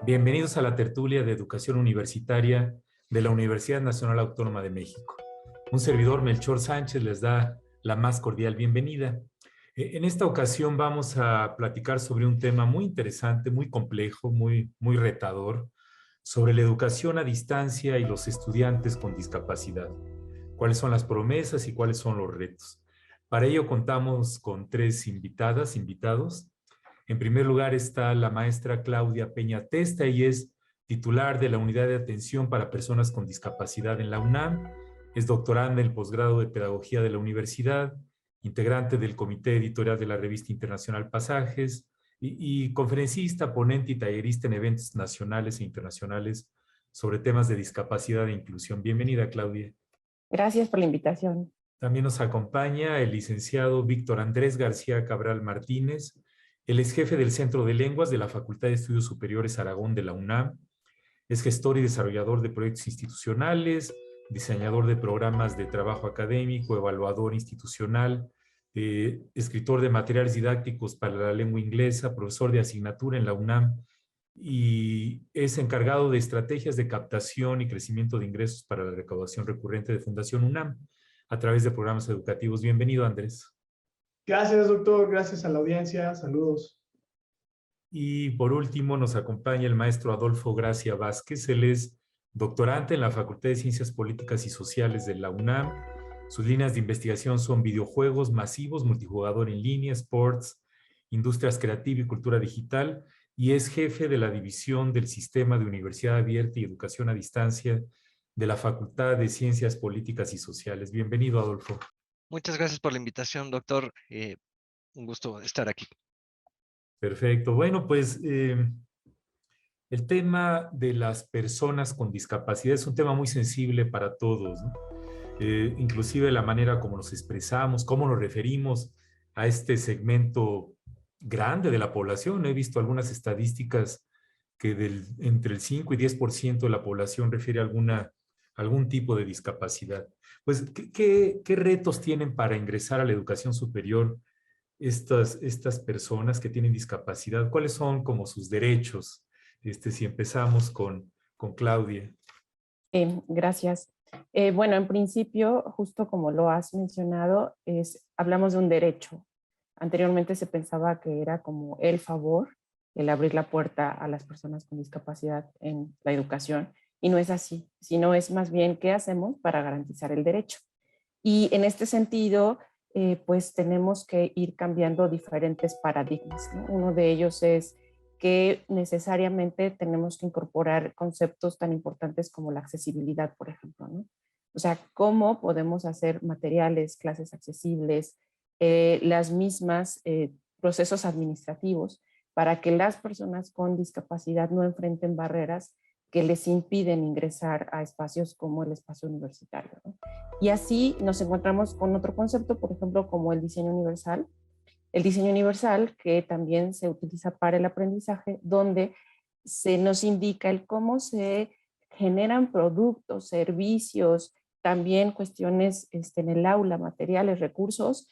Bienvenidos a la tertulia de educación universitaria de la Universidad Nacional Autónoma de México. Un servidor, Melchor Sánchez, les da la más cordial bienvenida. En esta ocasión vamos a platicar sobre un tema muy interesante, muy complejo, muy retador, sobre la educación a distancia y los estudiantes con discapacidad. ¿Cuáles son las promesas y cuáles son los retos? Para ello contamos con tres invitados. En primer lugar está la maestra Claudia Peña Testa y es titular de la Unidad de Atención para Personas con Discapacidad en la UNAM. Es doctoranda en el posgrado de Pedagogía de la Universidad, integrante del Comité Editorial de la Revista Internacional Pasajes y conferencista, ponente y tallerista en eventos nacionales e internacionales sobre temas de discapacidad e inclusión. Bienvenida, Claudia. Gracias por la invitación. También nos acompaña el licenciado Víctor Andrés García Cabral Martínez. Él es jefe del Centro de Lenguas de la Facultad de Estudios Superiores Aragón de la UNAM. Es gestor y desarrollador de proyectos institucionales, diseñador de programas de trabajo académico, evaluador institucional, escritor de materiales didácticos para la lengua inglesa, profesor de asignatura en la UNAM y es encargado de estrategias de captación y crecimiento de ingresos para la recaudación recurrente de Fundación UNAM a través de programas educativos. Bienvenido, Andrés. Gracias, doctor. Gracias a la audiencia. Saludos. Y por último nos acompaña el maestro Adolfo Gracia Vázquez. Él es doctorante en la Facultad de Ciencias Políticas y Sociales de la UNAM. Sus líneas de investigación son videojuegos masivos, multijugador en línea, sports, industrias creativa y cultura digital, y es jefe de la división del Sistema de Universidad Abierta y Educación a Distancia de la Facultad de Ciencias Políticas y Sociales. Bienvenido, Adolfo. Muchas gracias por la invitación, doctor. Un gusto estar aquí. Perfecto. Bueno, pues el tema de las personas con discapacidad es un tema muy sensible para todos, ¿no? Inclusive la manera como nos expresamos, cómo nos referimos a este segmento grande de la población. He visto algunas estadísticas que entre el 5 y 10% de la población refiere a algún tipo de discapacidad. Pues, ¿qué retos tienen para ingresar a la educación superior estas personas que tienen discapacidad? ¿Cuáles son como sus derechos? Si empezamos con Claudia. Gracias. Bueno, en principio, justo como lo has mencionado, hablamos de un derecho. Anteriormente se pensaba que era como el favor, el abrir la puerta a las personas con discapacidad en la educación, y no es así, sino es más bien qué hacemos para garantizar el derecho. Y en este sentido, pues tenemos que ir cambiando diferentes paradigmas, ¿no? Uno de ellos es que necesariamente tenemos que incorporar conceptos tan importantes como la accesibilidad, por ejemplo, ¿no? O sea, cómo podemos hacer materiales, clases accesibles, las mismas procesos administrativos para que las personas con discapacidad no enfrenten barreras que les impiden ingresar a espacios como el espacio universitario, ¿no? Y así nos encontramos con otro concepto, por ejemplo, como el diseño universal. El diseño universal, que también se utiliza para el aprendizaje, donde se nos indica el cómo se generan productos, servicios, también cuestiones en el aula, materiales, recursos,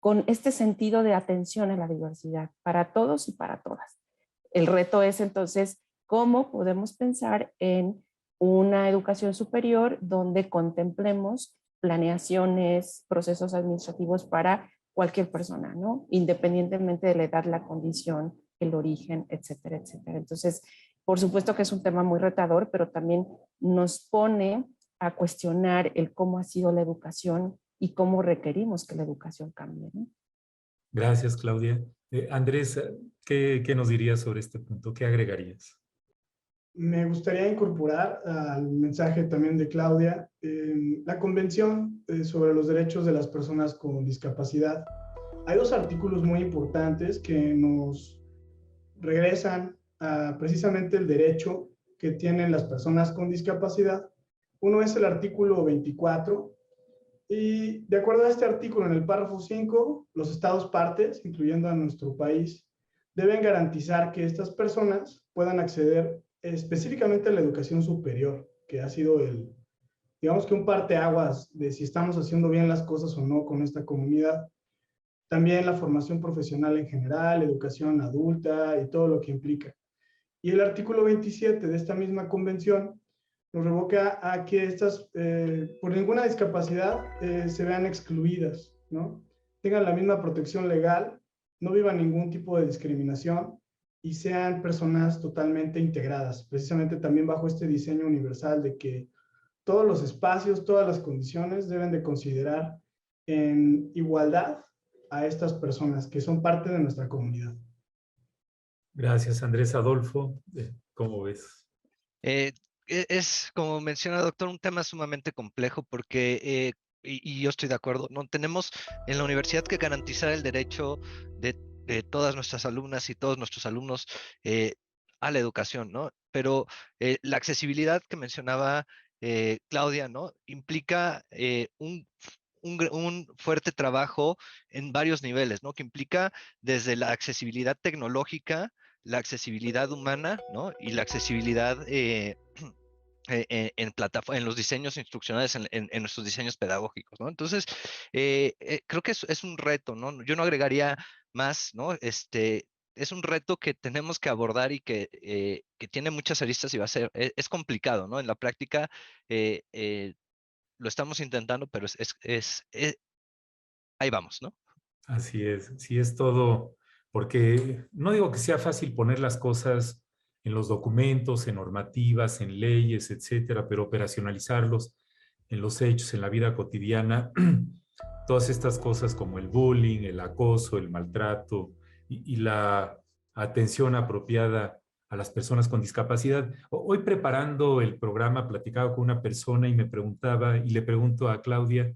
con este sentido de atención a la diversidad para todos y para todas. El reto es entonces cómo podemos pensar en una educación superior donde contemplemos planeaciones, procesos administrativos para cualquier persona, ¿no? Independientemente de la edad, la condición, el origen, etcétera, etcétera. Entonces, por supuesto que es un tema muy retador, pero también nos pone a cuestionar el cómo ha sido la educación y cómo requerimos que la educación cambie, ¿no? Gracias, Claudia. Andrés, ¿qué nos dirías sobre este punto? ¿Qué agregarías? Me gustaría incorporar al mensaje también de Claudia la Convención sobre los Derechos de las Personas con Discapacidad. Hay dos artículos muy importantes que nos regresan a precisamente el derecho que tienen las personas con discapacidad. Uno es el artículo 24, y de acuerdo a este artículo, en el párrafo 5, los estados partes, incluyendo a nuestro país, deben garantizar que estas personas puedan acceder específicamente a la educación superior, que ha sido digamos que un parteaguas de si estamos haciendo bien las cosas o no con esta comunidad. También la formación profesional en general, educación adulta y todo lo que implica. Y el artículo 27 de esta misma convención nos revoca a que estas, por ninguna discapacidad, se vean excluidas, ¿no? Tengan la misma protección legal, no vivan ningún tipo de discriminación y sean personas totalmente integradas, precisamente también bajo este diseño universal de que todos los espacios, todas las condiciones deben de considerar en igualdad a estas personas que son parte de nuestra comunidad. Gracias, Andrés. Adolfo, ¿cómo ves? Es, como menciona el doctor, un tema sumamente complejo porque, y yo estoy de acuerdo, no tenemos en la universidad que garantizar el derecho de todas nuestras alumnas y todos nuestros alumnos a la educación, ¿no? Pero la accesibilidad que mencionaba Claudia, ¿no? Implica un fuerte trabajo en varios niveles, ¿no? Que implica desde la accesibilidad tecnológica, la accesibilidad humana, ¿no? Y la accesibilidad en los diseños instruccionales, en nuestros diseños pedagógicos, ¿no? Entonces, creo que es un reto, ¿no? Yo no agregaría más, ¿no? Es un reto que tenemos que abordar y que tiene muchas aristas y va a ser, es complicado, ¿no? En la práctica lo estamos intentando, pero ahí vamos, ¿no? Así es, sí es todo, porque no digo que sea fácil poner las cosas en los documentos, en normativas, en leyes, etcétera, pero operacionalizarlos en los hechos, en la vida cotidiana, todas estas cosas como el bullying, el acoso, el maltrato y la atención apropiada a las personas con discapacidad. Hoy preparando el programa platicaba con una persona y me preguntaba, y le pregunto a Claudia,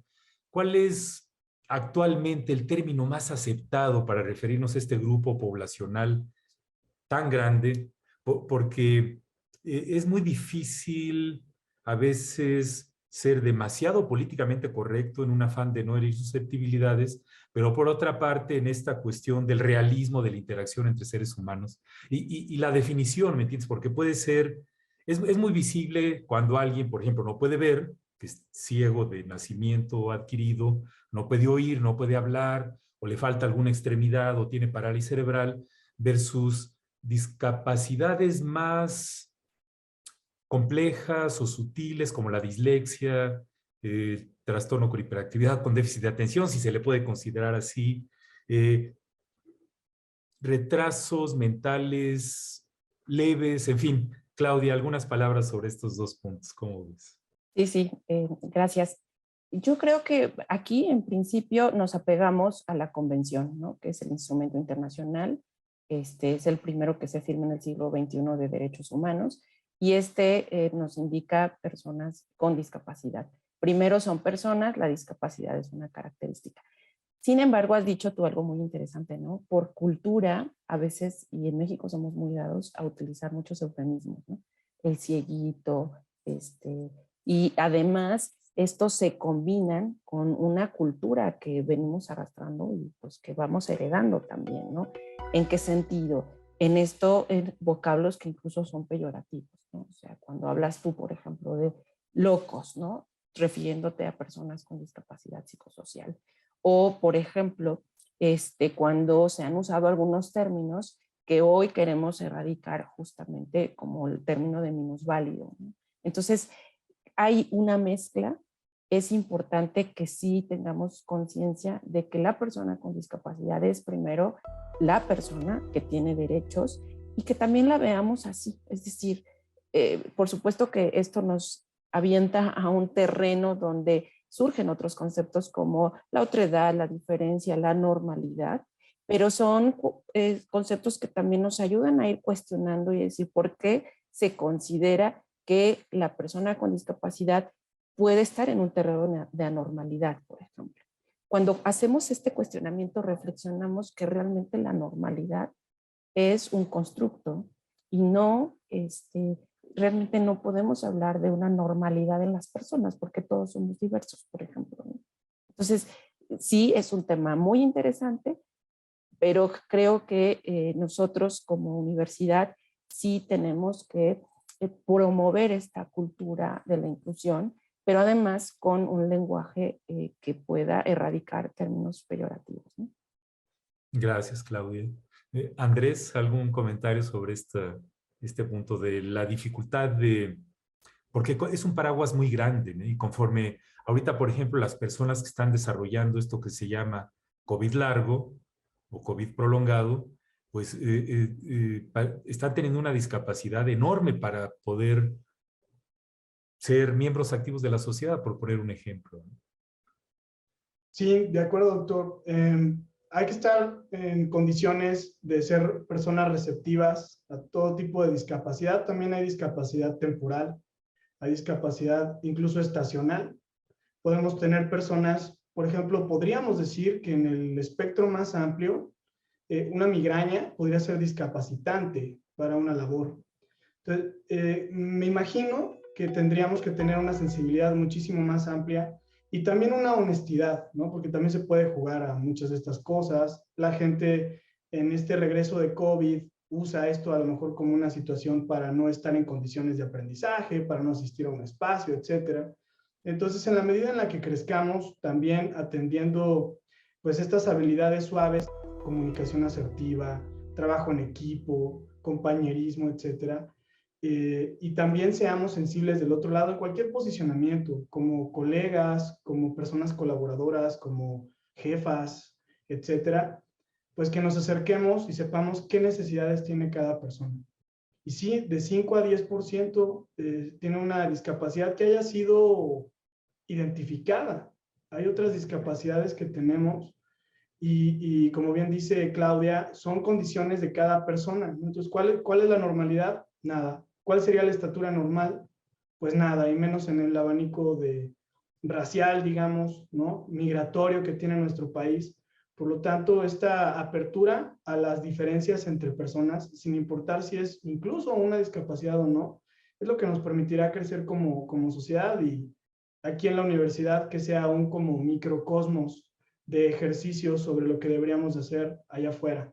¿cuál es actualmente el término más aceptado para referirnos a este grupo poblacional tan grande? Porque es muy difícil a veces ser demasiado políticamente correcto en un afán de no herir susceptibilidades, pero por otra parte en esta cuestión del realismo de la interacción entre seres humanos y la definición, ¿me entiendes? Porque puede ser, es muy visible cuando alguien, por ejemplo, no puede ver, que es ciego de nacimiento o adquirido, no puede oír, no puede hablar, o le falta alguna extremidad o tiene parálisis cerebral, versus discapacidades más complejas o sutiles como la dislexia, trastorno con hiperactividad, con déficit de atención, si se le puede considerar así, eh, retrasos mentales leves, en fin. Claudia, algunas palabras sobre estos dos puntos, ¿cómo ves? Sí, sí, gracias. Yo creo que aquí en principio nos apegamos a la convención, ¿no? Que es el instrumento internacional. Este es el primero que se firma en el siglo XXI de derechos humanos y nos indica personas con discapacidad. Primero son personas, la discapacidad es una característica. Sin embargo, has dicho tú algo muy interesante, ¿no? Por cultura, a veces, y en México somos muy dados a utilizar muchos eufemismos, ¿no? El cieguito, y además estos se combinan con una cultura que venimos arrastrando y pues que vamos heredando también, ¿no? ¿En qué sentido? En vocablos que incluso son peyorativos, ¿no? O sea, cuando hablas tú, por ejemplo, de locos, ¿no? Refiriéndote a personas con discapacidad psicosocial. O, por ejemplo, cuando se han usado algunos términos que hoy queremos erradicar justamente como el término de minusválido, ¿no? Entonces, hay una mezcla. Es importante que sí tengamos conciencia de que la persona con discapacidad es primero la persona que tiene derechos y que también la veamos así. Es decir, por supuesto que esto nos avienta a un terreno donde surgen otros conceptos como la otredad, la diferencia, la normalidad, pero son conceptos que también nos ayudan a ir cuestionando y decir por qué se considera que la persona con discapacidad puede estar en un terreno de anormalidad, por ejemplo. Cuando hacemos este cuestionamiento, reflexionamos que realmente la normalidad es un constructo y no, realmente no podemos hablar de una normalidad en las personas porque todos somos diversos, por ejemplo, ¿no? Entonces, sí, es un tema muy interesante, pero creo que nosotros como universidad sí tenemos que promover esta cultura de la inclusión, pero además con un lenguaje que pueda erradicar términos peyorativos, ¿no? Gracias, Claudia. Andrés, ¿algún comentario sobre esta este punto de la dificultad de, porque es un paraguas muy grande, ¿no? Y conforme ahorita, por ejemplo, las personas que están desarrollando esto que se llama COVID largo o COVID prolongado, pues están teniendo una discapacidad enorme para poder ser miembros activos de la sociedad, por poner un ejemplo, ¿no? Sí, de acuerdo, doctor. Hay que estar en condiciones de ser personas receptivas a todo tipo de discapacidad. También hay discapacidad temporal, hay discapacidad incluso estacional. Podemos tener personas, por ejemplo, podríamos decir que en el espectro más amplio, una migraña podría ser discapacitante para una labor. Entonces, me imagino que tendríamos que tener una sensibilidad muchísimo más amplia y también una honestidad, ¿no? Porque también se puede jugar a muchas de estas cosas. La gente en este regreso de COVID usa esto a lo mejor como una situación para no estar en condiciones de aprendizaje, para no asistir a un espacio, etcétera. Entonces, en la medida en la que crezcamos, también atendiendo pues estas habilidades suaves, comunicación asertiva, trabajo en equipo, compañerismo, etcétera, y también seamos sensibles del otro lado en cualquier posicionamiento, como colegas, como personas colaboradoras, como jefas, etcétera, pues que nos acerquemos y sepamos qué necesidades tiene cada persona. Y sí, de 5 a 10% tiene una discapacidad que haya sido identificada. Hay otras discapacidades que tenemos y como bien dice Claudia, son condiciones de cada persona. Entonces, ¿cuál es la normalidad? Nada. ¿Cuál sería la estatura normal? Pues nada, y menos en el abanico de racial, digamos, ¿no? Migratorio que tiene nuestro país. Por lo tanto, esta apertura a las diferencias entre personas, sin importar si es incluso una discapacidad o no, es lo que nos permitirá crecer como sociedad y aquí en la universidad que sea un como microcosmos de ejercicios sobre lo que deberíamos hacer allá afuera.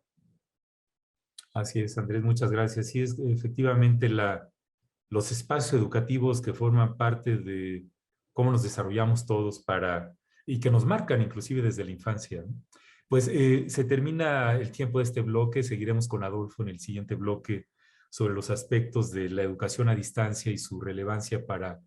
Así es, Andrés, muchas gracias. Sí, es efectivamente los espacios educativos que forman parte de cómo nos desarrollamos todos y que nos marcan inclusive desde la infancia, ¿no? Pues se termina el tiempo de este bloque, seguiremos con Adolfo en el siguiente bloque sobre los aspectos de la educación a distancia y su relevancia para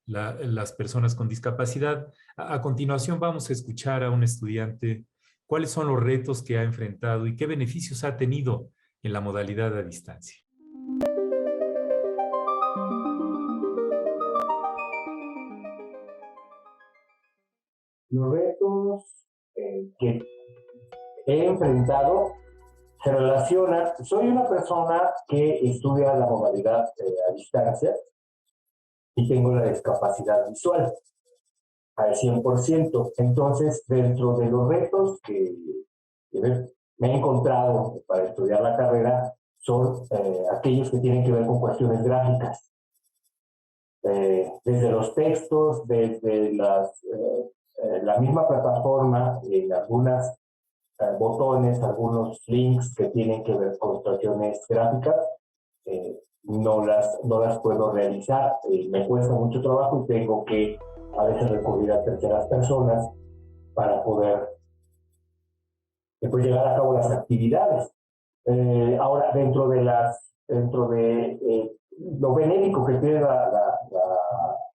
las personas con discapacidad. A continuación vamos a escuchar a un estudiante cuáles son los retos que ha enfrentado y qué beneficios ha tenido en la modalidad a distancia. Los retos que he enfrentado se relacionan. Soy una persona que estudia la modalidad a distancia y tengo la discapacidad visual al 100%. Entonces, dentro de los retos que me he encontrado para estudiar la carrera son aquellos que tienen que ver con cuestiones gráficas. Desde los textos, desde la misma plataforma, en algunos botones, algunos links que tienen que ver con cuestiones gráficas, no las puedo realizar. Me cuesta mucho trabajo y tengo que a veces recurrir a terceras personas para poder después llevar a cabo las actividades. Ahora, dentro de lo benéfico que tiene la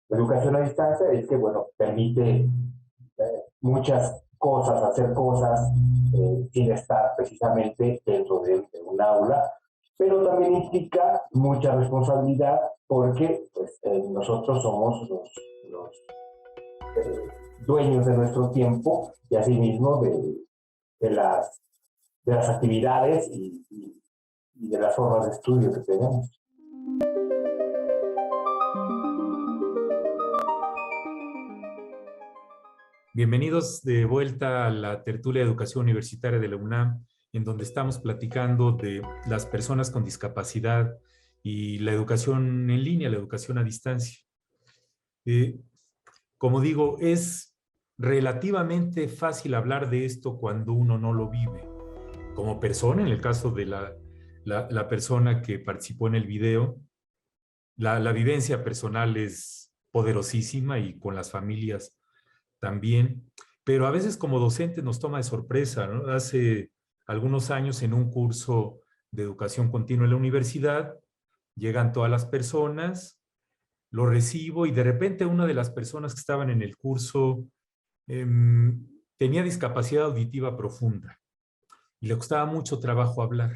educación a distancia es que, bueno, permite muchas cosas, hacer cosas sin estar precisamente dentro de un aula, pero también implica mucha responsabilidad porque pues, nosotros somos los dueños de nuestro tiempo y asimismo de las actividades y de las formas de estudio que tenemos. Bienvenidos de vuelta a la tertulia de educación universitaria de la UNAM, en donde estamos platicando de las personas con discapacidad y la educación en línea, la educación a distancia. Como digo, es relativamente fácil hablar de esto cuando uno no lo vive. Como persona, en el caso de la persona que participó en el video, la vivencia personal es poderosísima y con las familias también, pero a veces como docente nos toma de sorpresa, ¿no? Hace algunos años en un curso de educación continua en la universidad, Llegan todas las personas, lo recibo y de repente una de las personas que estaban en el curso tenía discapacidad auditiva profunda y le costaba mucho trabajo hablar.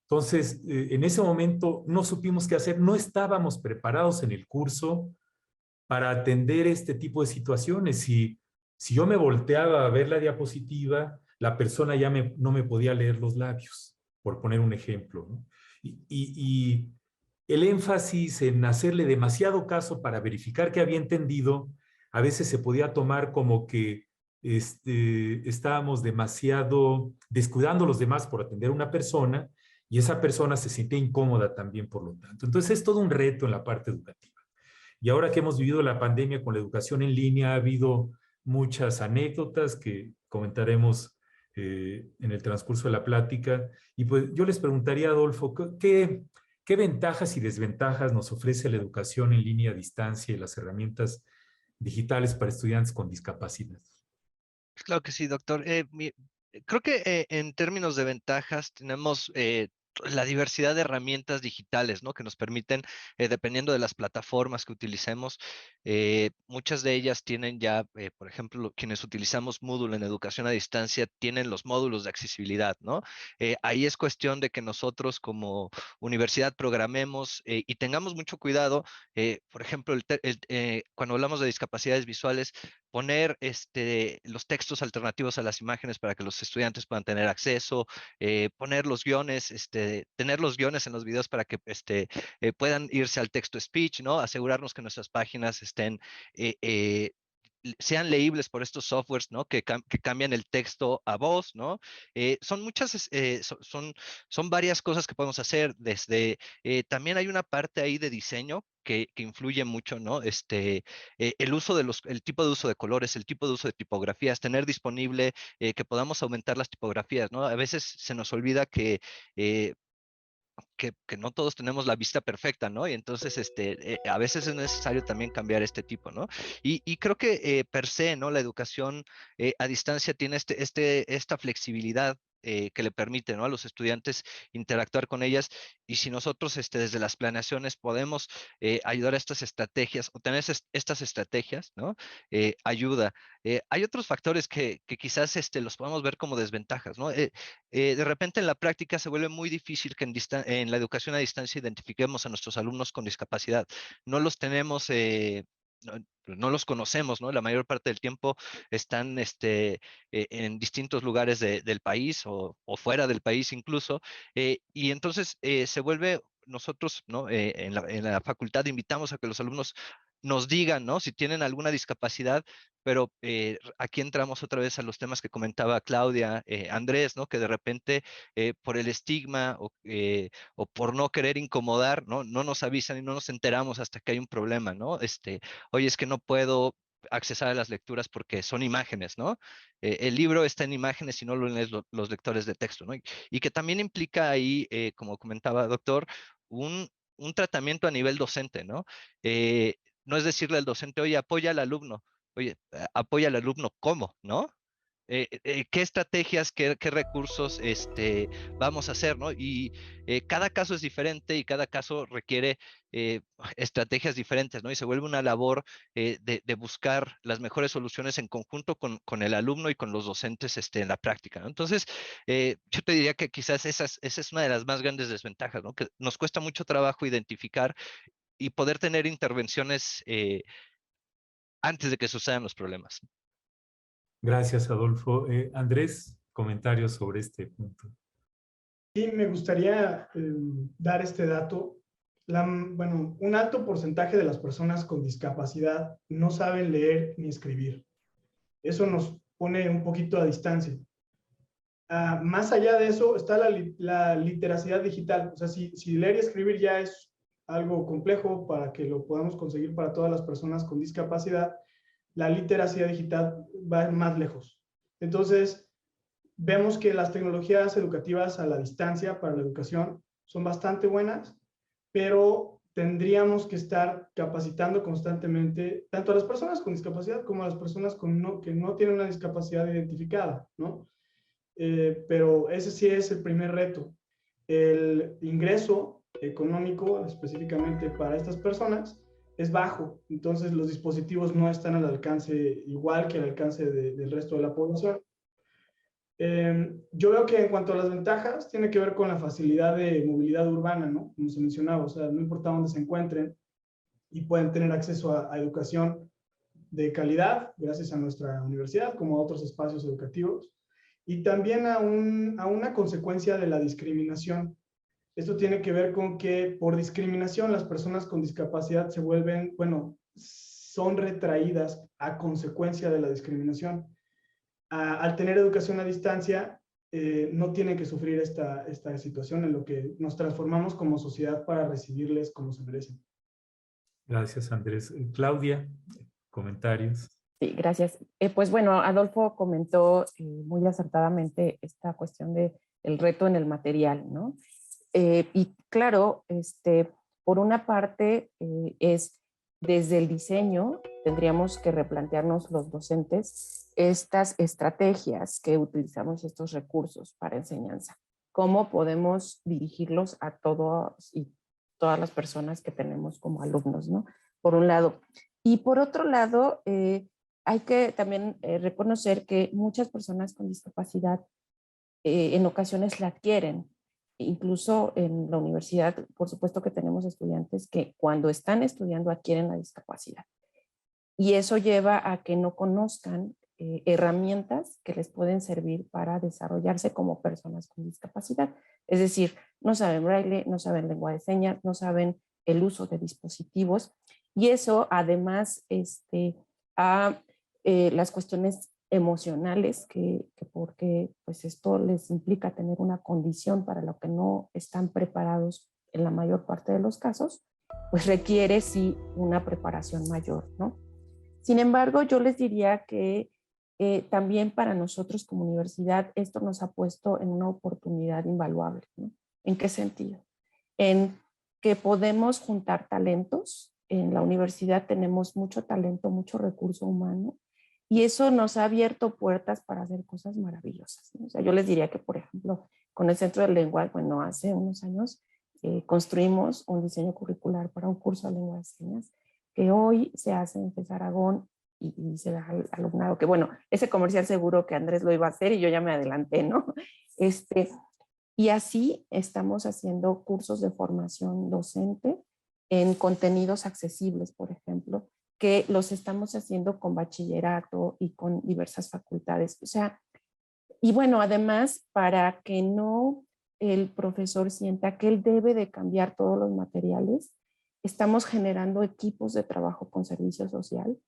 Entonces, en ese momento no supimos qué hacer, no estábamos preparados en el curso para atender este tipo de situaciones. Si yo me volteaba a ver la diapositiva, la persona ya no me podía leer los labios, por poner un ejemplo, ¿no? Y el énfasis en hacerle demasiado caso para verificar que había entendido, a veces se podía tomar como que estábamos demasiado descuidando a los demás por atender a una persona y esa persona se siente incómoda también por lo tanto. Entonces es todo un reto en la parte educativa. Y ahora que hemos vivido la pandemia con la educación en línea, ha habido muchas anécdotas que comentaremos en el transcurso de la plática. Y pues yo les preguntaría, Adolfo, ¿qué ventajas y desventajas nos ofrece la educación en línea a distancia y las herramientas digitales para estudiantes con discapacidad? Claro que sí, doctor. Creo que en términos de ventajas tenemos la diversidad de herramientas digitales, ¿no? Que nos permiten, dependiendo de las plataformas que utilicemos, muchas de ellas tienen ya, por ejemplo, quienes utilizamos Moodle en educación a distancia, tienen los módulos de accesibilidad, ¿no? Ahí es cuestión de que nosotros como universidad programemos y tengamos mucho cuidado. Por ejemplo, cuando hablamos de discapacidades visuales, poner los textos alternativos a las imágenes para que los estudiantes puedan tener acceso, poner los guiones, tener los guiones en los videos para que puedan irse al texto speech, ¿no? Asegurarnos que nuestras páginas sean leíbles por estos softwares, ¿no? Que cambian el texto a voz, ¿no? Son muchas, son varias cosas que podemos hacer. También hay una parte ahí de diseño que influye mucho, ¿no? El uso el tipo de uso de colores, el tipo de uso de tipografías, tener disponible que podamos aumentar las tipografías, ¿no? A veces se nos olvida eh, que no todos tenemos la vista perfecta, ¿no? Y entonces, a veces es necesario también cambiar este tipo, ¿no? Y creo que per se, ¿no? La educación a distancia tiene esta flexibilidad que le permite, ¿no? A los estudiantes interactuar con ellas. Y si nosotros desde las planeaciones podemos ayudar a estas estrategias o tener estas estrategias, ¿no? Ayuda. Hay otros factores que quizás los podemos ver como desventajas, ¿no? De repente en la práctica se vuelve muy difícil que en la educación a distancia identifiquemos a nuestros alumnos con discapacidad. No los tenemos, no los conocemos, ¿no? La mayor parte del tiempo están en distintos lugares del país o fuera del país incluso, y entonces se vuelve nosotros, ¿no? En la facultad invitamos a que los alumnos nos digan, ¿no? Si tienen alguna discapacidad, pero aquí entramos otra vez a los temas que comentaba Claudia, Andrés, ¿no? Que de repente por el estigma o por no querer incomodar, ¿no? No nos avisan y no nos enteramos hasta que hay un problema, ¿no? Oye, es que no puedo accesar a las lecturas porque son imágenes, ¿no? El libro está en imágenes y no lo leen los lectores de texto, ¿no? Y que también implica ahí, como comentaba doctor, un, un tratamiento a nivel docente, ¿no? No es decirle al docente, oye, apoya al alumno. Oye, apoya al alumno, ¿cómo? ¿No? ¿Qué estrategias, qué recursos vamos a hacer, ¿no? Y cada caso es diferente y cada caso requiere estrategias diferentes, ¿no? Y se vuelve una labor de buscar las mejores soluciones en conjunto con el alumno y con los docentes en la práctica, ¿no? Entonces, yo te diría que quizás esa es una de las más grandes desventajas, ¿no? Que nos cuesta mucho trabajo identificar y poder tener intervenciones antes de que sucedan los problemas. Gracias, Adolfo. Andrés, comentarios sobre este punto. Sí, me gustaría dar este dato. Bueno, un alto porcentaje de las personas con discapacidad no saben leer ni escribir. Eso nos pone un poquito a distancia. Más allá de eso está la literacidad digital. O sea, si leer y escribir ya es algo complejo para que lo podamos conseguir para todas las personas con discapacidad, la literacidad digital va más lejos. Entonces, vemos que las tecnologías educativas a la distancia para la educación son bastante buenas, pero tendríamos que estar capacitando constantemente tanto a las personas con discapacidad como a las personas que no tienen una discapacidad identificada, ¿no? Pero ese sí es el primer reto. El ingreso económico específicamente para estas personas es bajo. Entonces los dispositivos no están al alcance igual que al alcance del resto de la población. Yo veo que en cuanto a las ventajas, tiene que ver con la facilidad de movilidad urbana, ¿no? Como se mencionaba, o sea, no importa dónde se encuentren y pueden tener acceso a educación de calidad gracias a nuestra universidad, como a otros espacios educativos, y también a una consecuencia de la discriminación. Esto tiene que ver con que por discriminación las personas con discapacidad se vuelven, bueno, son retraídas a consecuencia de la discriminación. Al tener educación a distancia, no tienen que sufrir esta situación en lo que nos transformamos como sociedad para recibirles como se merecen. Gracias, Andrés. Claudia, comentarios. Sí, gracias. Pues bueno, Adolfo comentó muy acertadamente esta cuestión de el reto en el material, ¿no? Y claro, por una parte es desde el diseño, tendríamos que replantearnos los docentes estas estrategias que utilizamos, estos recursos para enseñanza. ¿Cómo podemos dirigirlos a todos y todas las personas que tenemos como alumnos, ¿no? Por un lado. Y por otro lado, hay que también reconocer que muchas personas con discapacidad en ocasiones la adquieren. Incluso en la universidad, por supuesto que tenemos estudiantes que cuando están estudiando adquieren la discapacidad. Y eso lleva a que no conozcan herramientas que les pueden servir para desarrollarse como personas con discapacidad. Es decir, no saben braille, no saben lengua de señas, no saben el uso de dispositivos. Y eso además a las cuestiones emocionales porque pues esto les implica tener una condición para lo que no están preparados en la mayor parte de los casos, pues requiere sí una preparación mayor, ¿no? Sin embargo, yo les diría que también para nosotros como universidad esto nos ha puesto en una oportunidad invaluable, ¿no? ¿En qué sentido? En que podemos juntar talentos. En la universidad tenemos mucho talento, mucho recurso humano, y eso nos ha abierto puertas para hacer cosas maravillosas, ¿no? O sea, yo les diría que, por ejemplo, con el Centro del Lenguaje, bueno, hace unos años construimos un diseño curricular para un curso de lengua de señas que hoy se hace en FES Aragón y se da al alumnado, que bueno, ese comercial seguro que Andrés lo iba a hacer y yo ya me adelanté, ¿no? Y así estamos haciendo cursos de formación docente en contenidos accesibles, por ejemplo, que los estamos haciendo con bachillerato y con diversas facultades. O sea, y bueno, además, para que no el profesor sienta que él debe de cambiar todos los materiales, estamos generando equipos de trabajo con servicio social.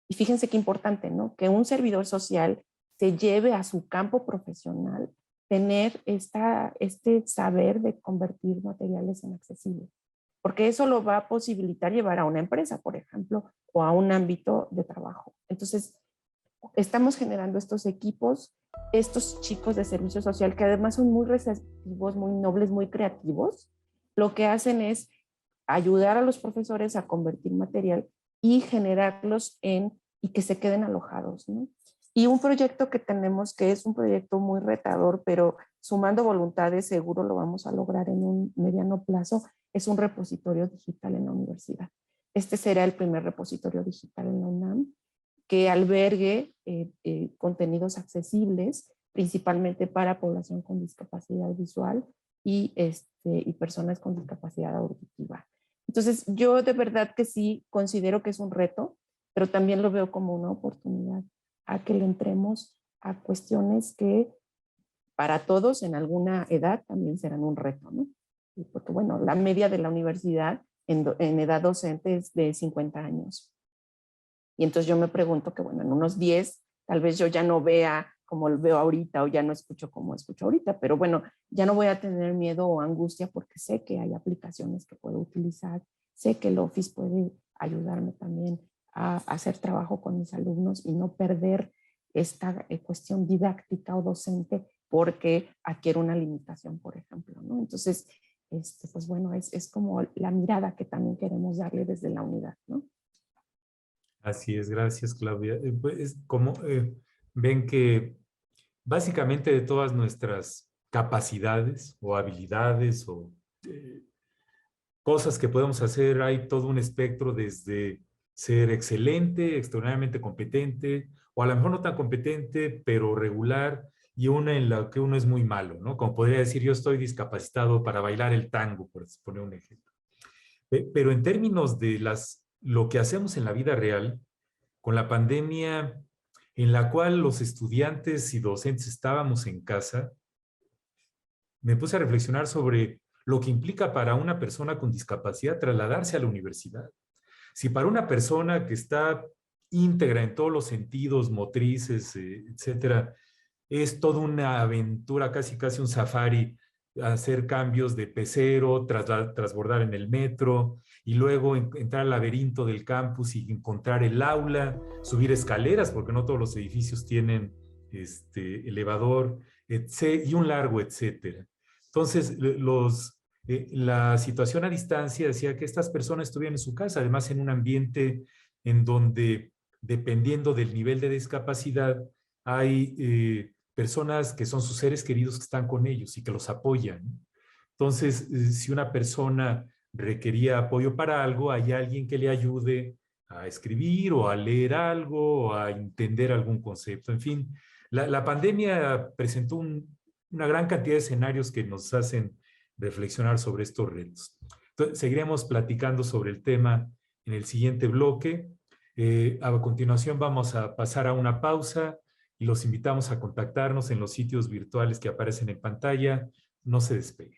Y fíjense qué importante, ¿no? Que un servidor social se lleve a su campo profesional tener este saber de convertir materiales en accesibles. Porque eso lo va a posibilitar llevar a una empresa, por ejemplo, o a un ámbito de trabajo. Entonces, estamos generando estos equipos, estos chicos de servicio social que además son muy receptivos, muy nobles, muy creativos. Lo que hacen es ayudar a los profesores a convertir material y generarlos y que se queden alojados, ¿no? Y un proyecto que tenemos, que es un proyecto muy retador, pero sumando voluntades seguro lo vamos a lograr en un mediano plazo, es un repositorio digital en la universidad. Este será el primer repositorio digital en la UNAM que albergue contenidos accesibles, principalmente para población con discapacidad visual y personas con discapacidad auditiva. Entonces, yo de verdad que sí considero que es un reto, pero también lo veo como una oportunidad a que le entremos a cuestiones que para todos en alguna edad también serán un reto, ¿no? Porque bueno, la media de la universidad en edad docente es de 50 años. Y entonces yo me pregunto que bueno, en unos 10 tal vez yo ya no vea como lo veo ahorita o ya no escucho como escucho ahorita, pero bueno, ya no voy a tener miedo o angustia porque sé que hay aplicaciones que puedo utilizar, sé que el Office puede ayudarme también a hacer trabajo con mis alumnos y no perder esta cuestión didáctica o docente porque adquiero una limitación, por ejemplo, ¿no? Entonces, pues bueno, es como la mirada que también queremos darle desde la unidad, ¿no? Así es, gracias, Claudia. Pues, como ven que básicamente de todas nuestras capacidades o habilidades o cosas que podemos hacer, hay todo un espectro desde ser excelente, extraordinariamente competente, o a lo mejor no tan competente, pero regular, y una en la que uno es muy malo, ¿no? Como podría decir, yo estoy discapacitado para bailar el tango, por poner un ejemplo. Pero en términos de lo que hacemos en la vida real, con la pandemia en la cual los estudiantes y docentes estábamos en casa, me puse a reflexionar sobre lo que implica para una persona con discapacidad trasladarse a la universidad. Si para una persona que está íntegra en todos los sentidos, motrices, etcétera, es toda una aventura, casi casi un safari, hacer cambios de pecero, trasbordar en el metro y luego entrar al laberinto del campus y encontrar el aula, subir escaleras, porque no todos los edificios tienen elevador, y un largo, etcétera. Entonces, la situación a distancia decía que estas personas estuvieran en su casa, además en un ambiente en donde, dependiendo del nivel de discapacidad, hay personas que son sus seres queridos que están con ellos y que los apoyan. Entonces, si una persona requería apoyo para algo, hay alguien que le ayude a escribir o a leer algo o a entender algún concepto. En fin, la pandemia presentó una gran cantidad de escenarios que nos hacen reflexionar sobre estos retos. Entonces, seguiremos platicando sobre el tema en el siguiente bloque. A continuación vamos a pasar a una pausa y los invitamos a contactarnos en los sitios virtuales que aparecen en pantalla. No se despeguen.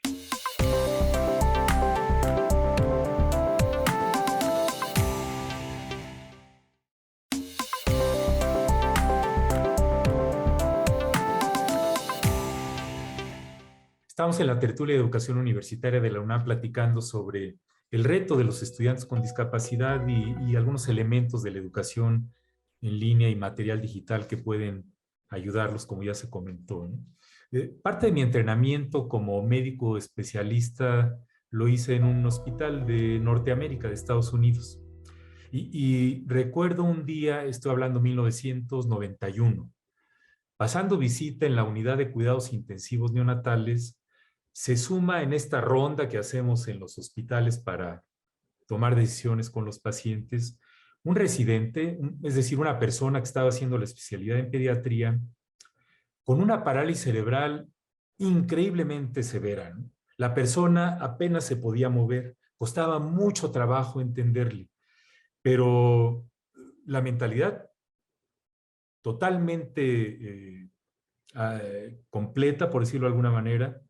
Estamos en la tertulia de educación universitaria de la UNAM platicando sobre el reto de los estudiantes con discapacidad y algunos elementos de la educación en línea y material digital que pueden ayudarlos, como ya se comentó, ¿no? Parte de mi entrenamiento como médico especialista lo hice en un hospital de Norteamérica, de Estados Unidos. Y recuerdo un día, estoy hablando 1991, pasando visita en la unidad de cuidados intensivos neonatales, se suma en esta ronda que hacemos en los hospitales para tomar decisiones con los pacientes, un residente, es decir, una persona que estaba haciendo la especialidad en pediatría, con una parálisis cerebral increíblemente severa, ¿no? La persona apenas se podía mover, costaba mucho trabajo entenderle, pero la mentalidad totalmente completa, por decirlo de alguna manera,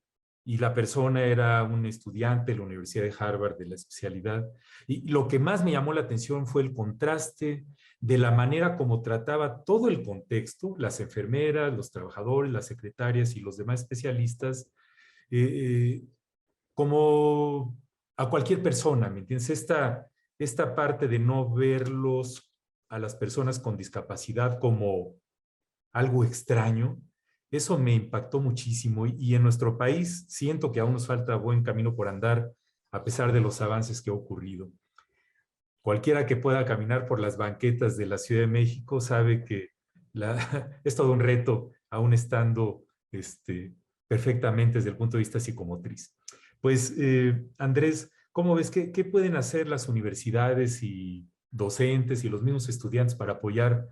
y la persona era un estudiante de la Universidad de Harvard de la especialidad. Y lo que más me llamó la atención fue el contraste de la manera como trataba todo el contexto, las enfermeras, los trabajadores, las secretarias y los demás especialistas, como a cualquier persona, ¿me entiendes? Esta parte de no verlos a las personas con discapacidad como algo extraño, eso me impactó muchísimo y en nuestro país siento que aún nos falta buen camino por andar a pesar de los avances que ha ocurrido. Cualquiera que pueda caminar por las banquetas de la Ciudad de México sabe que es todo un reto, aún estando perfectamente desde el punto de vista psicomotriz. Pues, Andrés, ¿cómo ves? ¿Qué pueden hacer las universidades y docentes y los mismos estudiantes para apoyar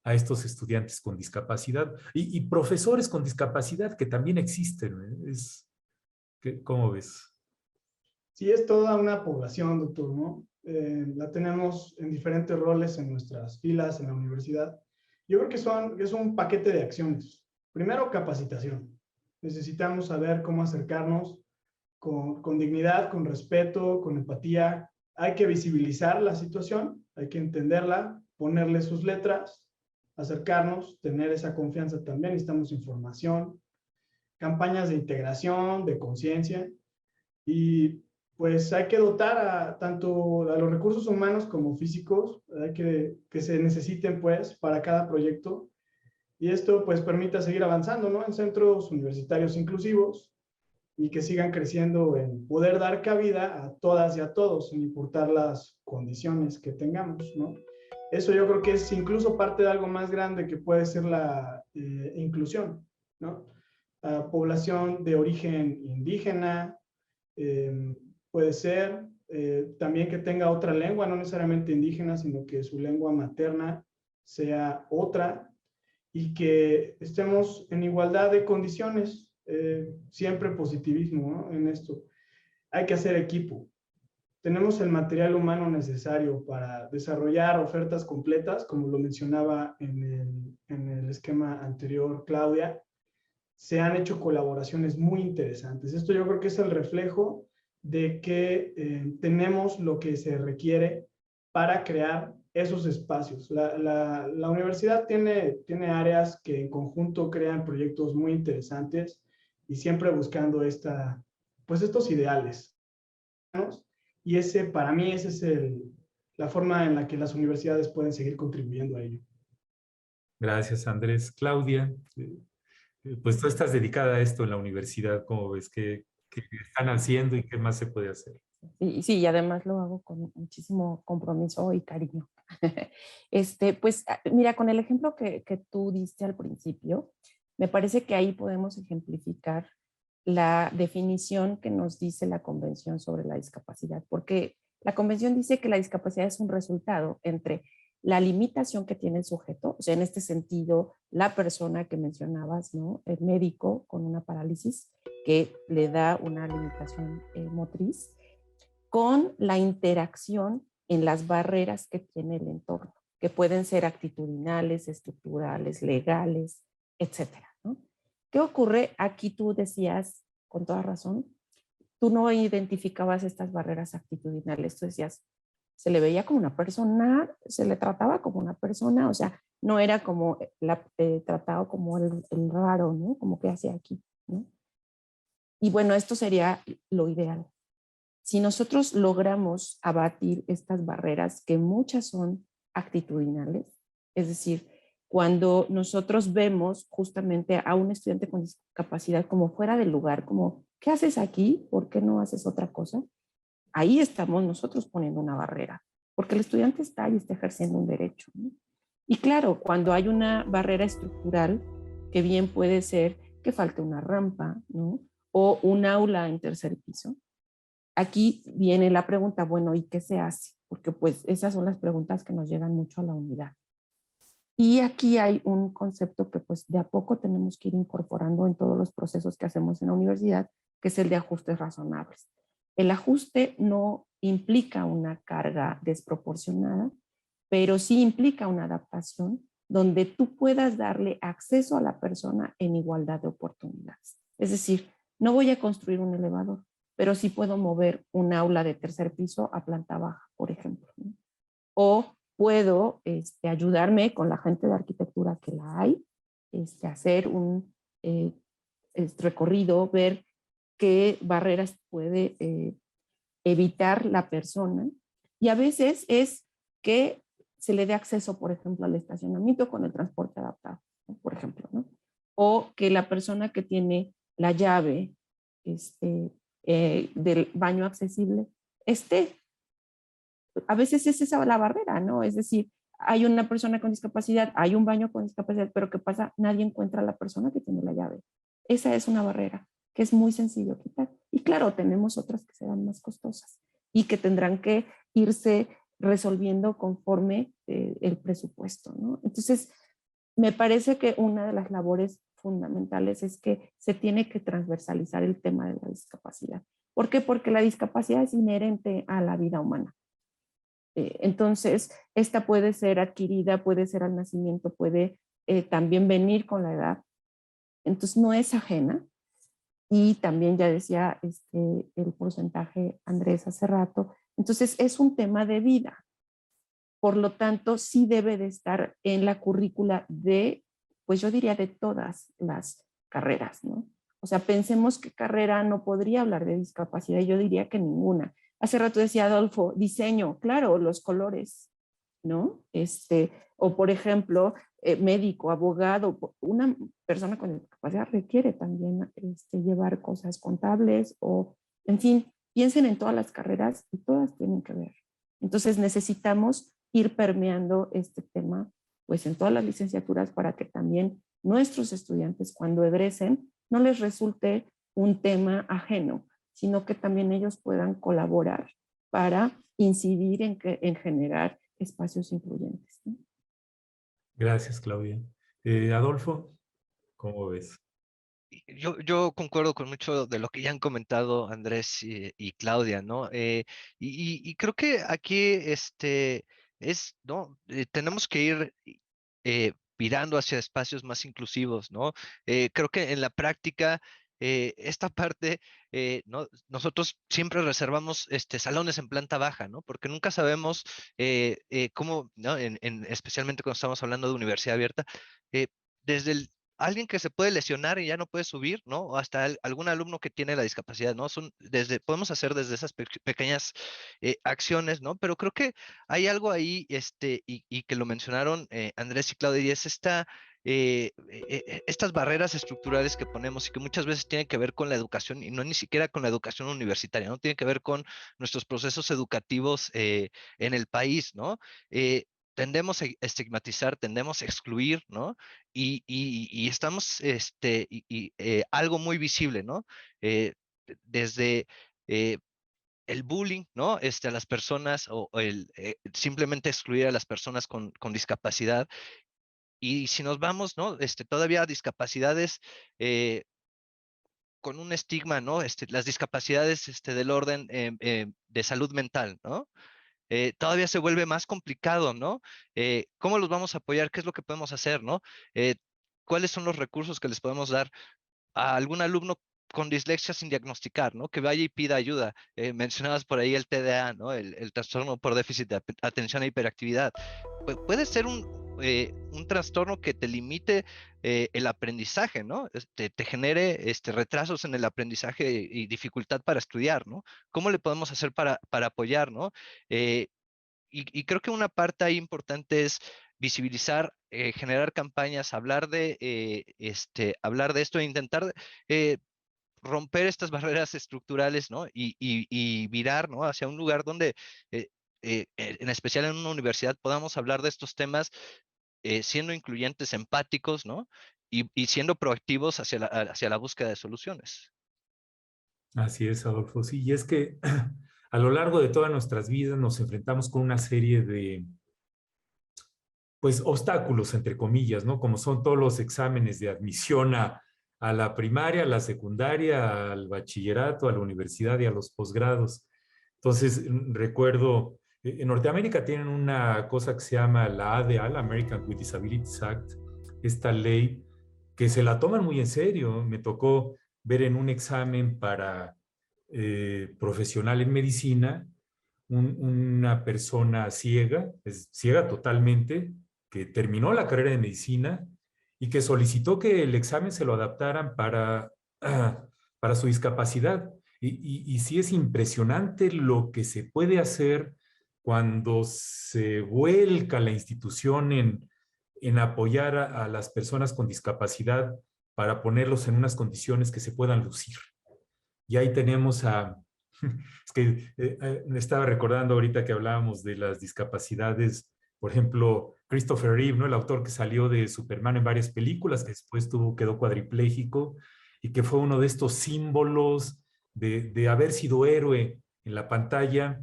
a estos estudiantes con discapacidad y profesores con discapacidad que también existen? ¿Cómo ves? Sí, es toda una población, doctor, ¿no? La tenemos en diferentes roles en nuestras filas en la universidad. Yo creo que es un paquete de acciones. Primero, capacitación. Necesitamos saber cómo acercarnos con dignidad, con respeto, con empatía. Hay que visibilizar la situación, hay que entenderla, ponerle sus letras, acercarnos, tener esa confianza también. Necesitamos información, campañas de integración, de conciencia, y pues hay que dotar tanto a los recursos humanos como físicos, hay que se necesiten pues para cada proyecto, y esto pues permita seguir avanzando, ¿no? En centros universitarios inclusivos y que sigan creciendo en poder dar cabida a todas y a todos, sin importar las condiciones que tengamos, ¿no? Eso yo creo que es incluso parte de algo más grande que puede ser la inclusión, ¿no? Población de origen indígena, puede ser también que tenga otra lengua, no necesariamente indígena, sino que su lengua materna sea otra, y que estemos en igualdad de condiciones. Siempre positivismo, ¿no? En esto. Hay que hacer equipo. Tenemos el material humano necesario para desarrollar ofertas completas, como lo mencionaba en el esquema anterior Claudia. Se han hecho colaboraciones muy interesantes. Esto yo creo que es el reflejo de que tenemos lo que se requiere para crear esos espacios. La universidad tiene áreas que en conjunto crean proyectos muy interesantes y siempre buscando pues estos ideales, ¿no? Y para mí, esa es la forma en la que las universidades pueden seguir contribuyendo a ello. Gracias, Andrés. Claudia, pues tú estás dedicada a esto en la universidad. ¿Cómo ves? ¿Qué están haciendo y qué más se puede hacer? Sí, y además lo hago con muchísimo compromiso y cariño. Pues mira, con el ejemplo que tú diste al principio, me parece que ahí podemos ejemplificar la definición que nos dice la Convención sobre la Discapacidad, porque la Convención dice que la discapacidad es un resultado entre la limitación que tiene el sujeto, o sea, en este sentido, la persona que mencionabas, ¿no? El médico con una parálisis que le da una limitación motriz, con la interacción en las barreras que tiene el entorno, que pueden ser actitudinales, estructurales, legales, etcétera, ¿no? ¿Qué ocurre? Aquí tú decías, con toda razón, tú no identificabas estas barreras actitudinales, tú decías, se le veía como una persona, se le trataba como una persona, o sea, no era como tratado como el raro, ¿no? Como que hace aquí, ¿no? Y bueno, esto sería lo ideal. Si nosotros logramos abatir estas barreras, que muchas son actitudinales, es decir, cuando nosotros vemos justamente a un estudiante con discapacidad como fuera del lugar, como, ¿qué haces aquí? ¿Por qué no haces otra cosa? Ahí estamos nosotros poniendo una barrera, porque el estudiante está y está ejerciendo un derecho, ¿no? Y claro, cuando hay una barrera estructural, que bien puede ser que falte una rampa, ¿no? O un aula en tercer piso, aquí viene la pregunta, bueno, ¿y qué se hace? Porque pues esas son las preguntas que nos llegan mucho a la unidad. Y aquí hay un concepto que pues de a poco tenemos que ir incorporando en todos los procesos que hacemos en la universidad, que es el de ajustes razonables. El ajuste no implica una carga desproporcionada, pero sí implica una adaptación donde tú puedas darle acceso a la persona en igualdad de oportunidades. Es decir, no voy a construir un elevador, pero sí puedo mover un aula de tercer piso a planta baja, por ejemplo, ¿no? O puedo ayudarme con la gente de arquitectura que la hay, hacer un recorrido, ver qué barreras puede evitar la persona. Y a veces es que se le dé acceso, por ejemplo, al estacionamiento con el transporte adaptado, ¿no? Por ejemplo, ¿no? O que la persona que tiene la llave del baño accesible esté. A veces es esa la barrera, ¿no? Es decir, hay una persona con discapacidad, hay un baño con discapacidad, pero ¿qué pasa? Nadie encuentra a la persona que tiene la llave. Esa es una barrera que es muy sencillo quitar. Y claro, tenemos otras que serán más costosas y que tendrán que irse resolviendo conforme el presupuesto, ¿no? Entonces, me parece que una de las labores fundamentales es que se tiene que transversalizar el tema de la discapacidad. ¿Por qué? Porque la discapacidad es inherente a la vida humana. Entonces, esta puede ser adquirida, puede ser al nacimiento, puede también venir con la edad. Entonces, no es ajena. Y también ya decía el porcentaje Andrés hace rato. Entonces, es un tema de vida. Por lo tanto, sí debe de estar en la currícula de, pues yo diría de todas las carreras, ¿no? O sea, pensemos qué carrera no podría hablar de discapacidad. Yo diría que ninguna. Hace rato decía Adolfo, diseño, claro, los colores, ¿no? O por ejemplo, médico, abogado, una persona con discapacidad requiere también llevar cosas contables o, en fin, piensen en todas las carreras y todas tienen que ver. Entonces necesitamos ir permeando este tema pues en todas las licenciaturas para que también nuestros estudiantes cuando egresen no les resulte un tema ajeno, sino que también ellos puedan colaborar para incidir en generar espacios incluyentes, ¿no? Gracias, Claudia. Adolfo, ¿cómo ves? Yo concuerdo con mucho de lo que ya han comentado Andrés y Claudia, ¿no? Y creo que aquí ¿no? Tenemos que ir virando hacia espacios más inclusivos, ¿no? Creo que en la práctica, esta parte, ¿no? Nosotros siempre reservamos salones en planta baja, ¿no? Porque nunca sabemos cómo, ¿no? Especialmente cuando estamos hablando de universidad abierta, desde alguien que se puede lesionar y ya no puede subir, ¿no? O hasta algún alumno que tiene la discapacidad, ¿no? Podemos hacer desde esas pequeñas acciones, ¿no? Pero creo que hay algo ahí, y que lo mencionaron Andrés y Claudia, y es estas barreras estructurales que ponemos y que muchas veces tienen que ver con la educación y no ni siquiera con la educación universitaria, ¿no? Tiene que ver con nuestros procesos educativos en el país, ¿no? Tendemos a estigmatizar, tendemos a excluir, ¿no? Y estamos, algo muy visible, ¿no? Desde el bullying, ¿no? A las personas o simplemente excluir a las personas con discapacidad. Y si nos vamos, ¿no? Todavía discapacidades con un estigma, ¿no? Las discapacidades del orden de salud mental, ¿no? Todavía se vuelve más complicado, ¿no? ¿Cómo los vamos a apoyar? ¿Qué es lo que podemos hacer, ¿no? ¿Cuáles son los recursos que les podemos dar a algún alumno con dislexia sin diagnosticar, ¿no? Que vaya y pida ayuda. Mencionabas por ahí el TDA, ¿no? El trastorno por déficit de atención e hiperactividad. Puede ser un trastorno que te limite el aprendizaje, ¿no? Te genere retrasos en el aprendizaje y dificultad para estudiar, ¿no? ¿Cómo le podemos hacer para apoyar, ¿no? Y creo que una parte ahí importante es visibilizar, generar campañas, hablar de esto e intentar romper estas barreras estructurales, ¿no? Y virar, ¿no? Hacia un lugar donde, en especial en una universidad, podamos hablar de estos temas siendo incluyentes, empáticos, ¿no? Y siendo proactivos hacia la búsqueda de soluciones. Así es, Adolfo. Sí, y es que a lo largo de todas nuestras vidas nos enfrentamos con una serie de, pues, obstáculos, entre comillas, ¿no? Como son todos los exámenes de admisión a la primaria, a la secundaria, al bachillerato, a la universidad y a los posgrados. Entonces, recuerdo, en Norteamérica tienen una cosa que se llama la ADA, la American with Disabilities Act, esta ley que se la toman muy en serio. Me tocó ver en un examen para profesional en medicina una persona ciega, es ciega totalmente, que terminó la carrera de medicina y que solicitó que el examen se lo adaptaran para su discapacidad. Y sí es impresionante lo que se puede hacer cuando se vuelca la institución en apoyar a las personas con discapacidad para ponerlos en unas condiciones que se puedan lucir. Y ahí tenemos es que me estaba recordando ahorita que hablábamos de las discapacidades, por ejemplo, Christopher Reeve, ¿no? El autor que salió de Superman en varias películas, que después quedó cuadripléjico y que fue uno de estos símbolos de haber sido héroe en la pantalla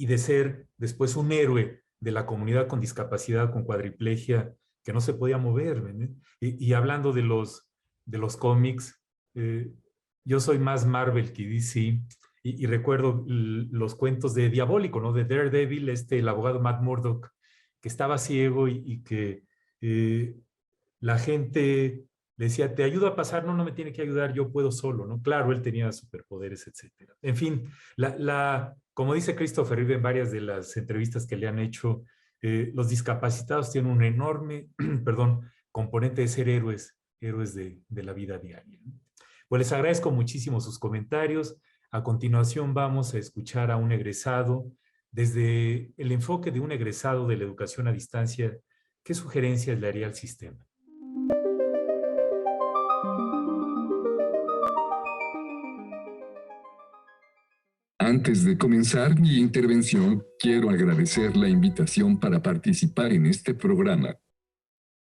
y de ser después un héroe de la comunidad con discapacidad, con cuadriplegia, que no se podía mover, ¿eh? Y hablando de los cómics, yo soy más Marvel que DC, y recuerdo los cuentos de Diabólico, ¿no? De Daredevil, el abogado Matt Murdock, que estaba ciego y que la gente le decía, te ayudo a pasar, no, no me tiene que ayudar, yo puedo solo, ¿no? Claro, él tenía superpoderes, etcétera. En fin, como dice Christopher Reeve en varias de las entrevistas que le han hecho, los discapacitados tienen un enorme, perdón, componente de ser héroes de la vida diaria, ¿no? Pues les agradezco muchísimo sus comentarios. A continuación vamos a escuchar a un egresado. Desde el enfoque de un egresado de la educación a distancia, ¿qué sugerencias le haría al sistema? Antes de comenzar mi intervención, quiero agradecer la invitación para participar en este programa.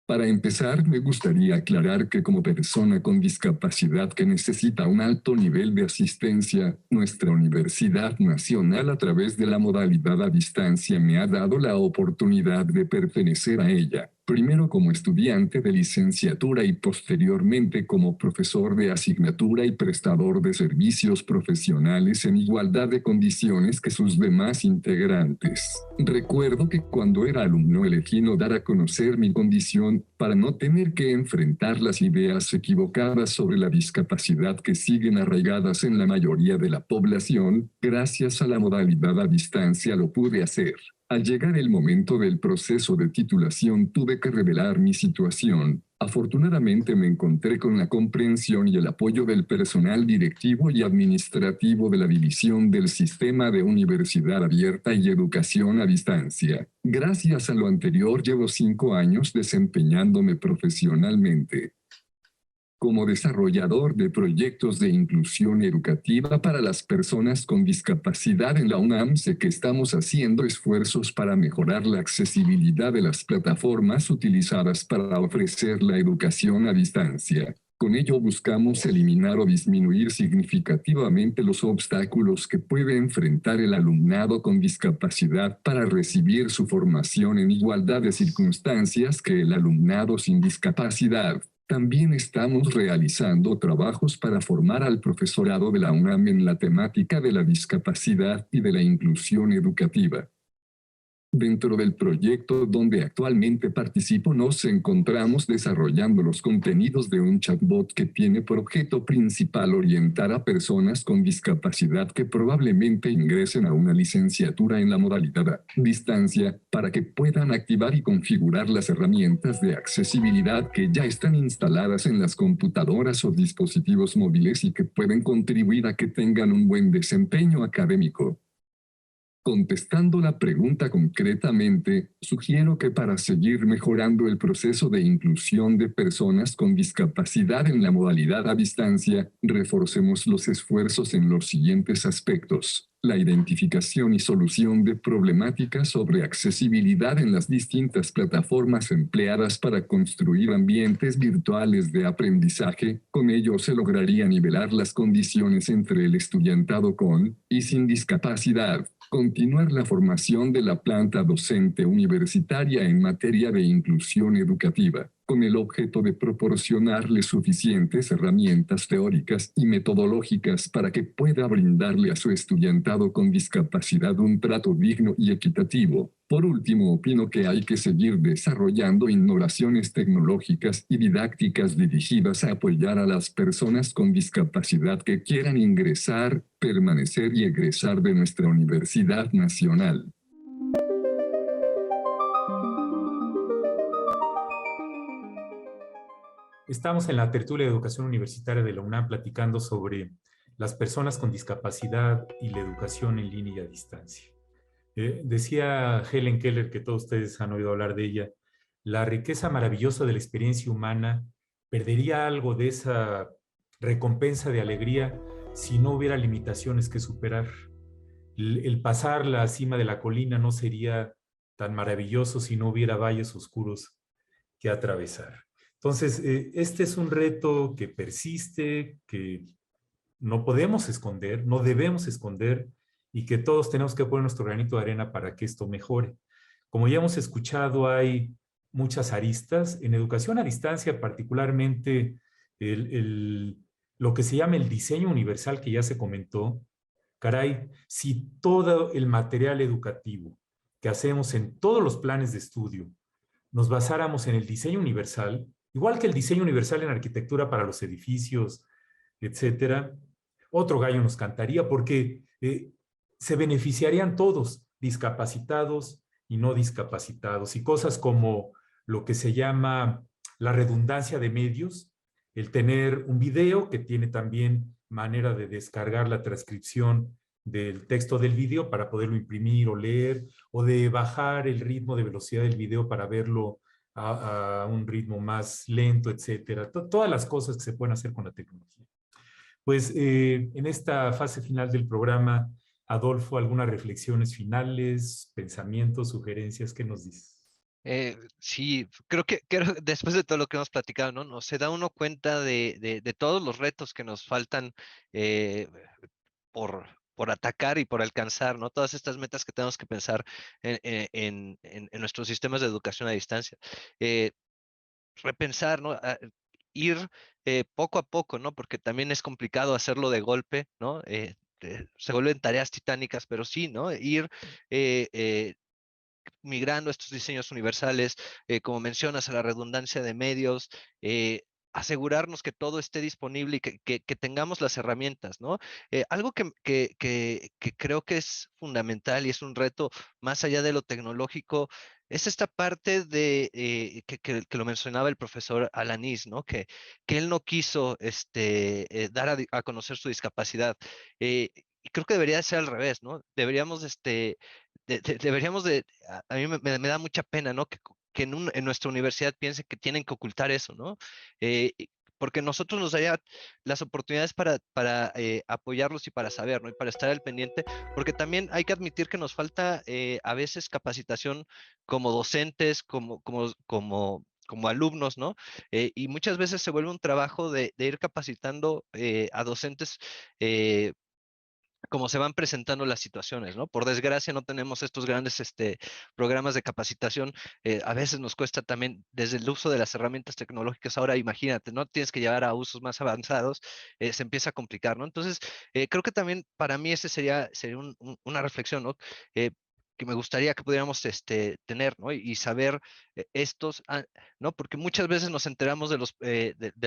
Para empezar, me gustaría aclarar que como persona con discapacidad que necesita un alto nivel de asistencia, nuestra Universidad Nacional a través de la modalidad a distancia me ha dado la oportunidad de pertenecer a ella. Primero como estudiante de licenciatura y posteriormente como profesor de asignatura y prestador de servicios profesionales en igualdad de condiciones que sus demás integrantes. Recuerdo que cuando era alumno elegí no dar a conocer mi condición para no tener que enfrentar las ideas equivocadas sobre la discapacidad que siguen arraigadas en la mayoría de la población. Gracias a la modalidad a distancia lo pude hacer. Al llegar el momento del proceso de titulación tuve que revelar mi situación. Afortunadamente me encontré con la comprensión y el apoyo del personal directivo y administrativo de la División del Sistema de Universidad Abierta y Educación a Distancia. Gracias a lo anterior llevo 5 años desempeñándome profesionalmente como desarrollador de proyectos de inclusión educativa para las personas con discapacidad en la UNAM. Sé que estamos haciendo esfuerzos para mejorar la accesibilidad de las plataformas utilizadas para ofrecer la educación a distancia. Con ello buscamos eliminar o disminuir significativamente los obstáculos que puede enfrentar el alumnado con discapacidad para recibir su formación en igualdad de circunstancias que el alumnado sin discapacidad. También estamos realizando trabajos para formar al profesorado de la UNAM en la temática de la discapacidad y de la inclusión educativa. Dentro del proyecto donde actualmente participo nos encontramos desarrollando los contenidos de un chatbot que tiene por objeto principal orientar a personas con discapacidad que probablemente ingresen a una licenciatura en la modalidad a distancia para que puedan activar y configurar las herramientas de accesibilidad que ya están instaladas en las computadoras o dispositivos móviles y que pueden contribuir a que tengan un buen desempeño académico. Contestando la pregunta concretamente, sugiero que para seguir mejorando el proceso de inclusión de personas con discapacidad en la modalidad a distancia, reforcemos los esfuerzos en los siguientes aspectos: la identificación y solución de problemáticas sobre accesibilidad en las distintas plataformas empleadas para construir ambientes virtuales de aprendizaje. Con ello se lograría nivelar las condiciones entre el estudiantado con y sin discapacidad. Continuar la formación de la planta docente universitaria en materia de inclusión educativa, con el objeto de proporcionarle suficientes herramientas teóricas y metodológicas para que pueda brindarle a su estudiantado con discapacidad un trato digno y equitativo. Por último, opino que hay que seguir desarrollando innovaciones tecnológicas y didácticas dirigidas a apoyar a las personas con discapacidad que quieran ingresar, permanecer y egresar de nuestra Universidad Nacional. Estamos en la tertulia de educación universitaria de la UNAM platicando sobre las personas con discapacidad y la educación en línea y a distancia. Decía Helen Keller, que todos ustedes han oído hablar de ella, la riqueza maravillosa de la experiencia humana perdería algo de esa recompensa de alegría si no hubiera limitaciones que superar. El pasar la cima de la colina no sería tan maravilloso si no hubiera valles oscuros que atravesar. Entonces, este es un reto que persiste, que no podemos esconder, no debemos esconder, y que todos tenemos que poner nuestro granito de arena para que esto mejore. Como ya hemos escuchado, hay muchas aristas. En educación a distancia, particularmente lo que se llama el diseño universal, que ya se comentó. Caray, si todo el material educativo que hacemos en todos los planes de estudio nos basáramos en el diseño universal, igual que el diseño universal en arquitectura para los edificios, etcétera, otro gallo nos cantaría, porque se beneficiarían todos, discapacitados y no discapacitados, y cosas como lo que se llama la redundancia de medios, el tener un video que tiene también manera de descargar la transcripción del texto del video para poderlo imprimir o leer, o de bajar el ritmo de velocidad del video para verlo a un ritmo más lento, etcétera. Todas las cosas que se pueden hacer con la tecnología. Pues en esta fase final del programa, Adolfo, algunas reflexiones finales, pensamientos, sugerencias, ¿qué nos dices? Sí, creo que después de todo lo que hemos platicado, ¿no? Se da uno cuenta de todos los retos que nos faltan eh, por, por atacar y por alcanzar, ¿no? Todas estas metas que tenemos que pensar en nuestros sistemas de educación a distancia. Eh, Repensar, ¿no? Ir poco a poco, ¿no? Porque también es complicado hacerlo de golpe, ¿no? Se vuelven tareas titánicas, pero sí, ¿no? Ir eh, eh, migrando a estos diseños universales, como mencionas, a la redundancia de medios, asegurarnos que todo esté disponible y que tengamos las herramientas, ¿no? Algo que creo que es fundamental y es un reto más allá de lo tecnológico, es esta parte de que lo mencionaba el profesor Alanis, ¿no? Que él no quiso dar a conocer su discapacidad. Y creo que debería ser al revés, ¿no? Deberíamos deberíamos a mí me da mucha pena, ¿no? Que en nuestra universidad piensen que tienen que ocultar eso, ¿no? Porque nosotros nos daría las oportunidades para apoyarlos y para saber, ¿no? Y para estar al pendiente, porque también hay que admitir que nos falta a veces capacitación como docentes, como alumnos, ¿no? Y muchas veces se vuelve un trabajo de ir capacitando a docentes como se van presentando las situaciones, ¿no? Por desgracia no tenemos estos grandes programas de capacitación. A veces nos cuesta también desde el uso de las herramientas tecnológicas. Ahora imagínate, ¿no? Tienes que llevar a usos más avanzados, se empieza a complicar, ¿no? Entonces, creo que también para mí ese sería una reflexión, ¿no? Que me gustaría que pudiéramos tener, ¿no? Y saber ¿no? Porque muchas veces nos enteramos de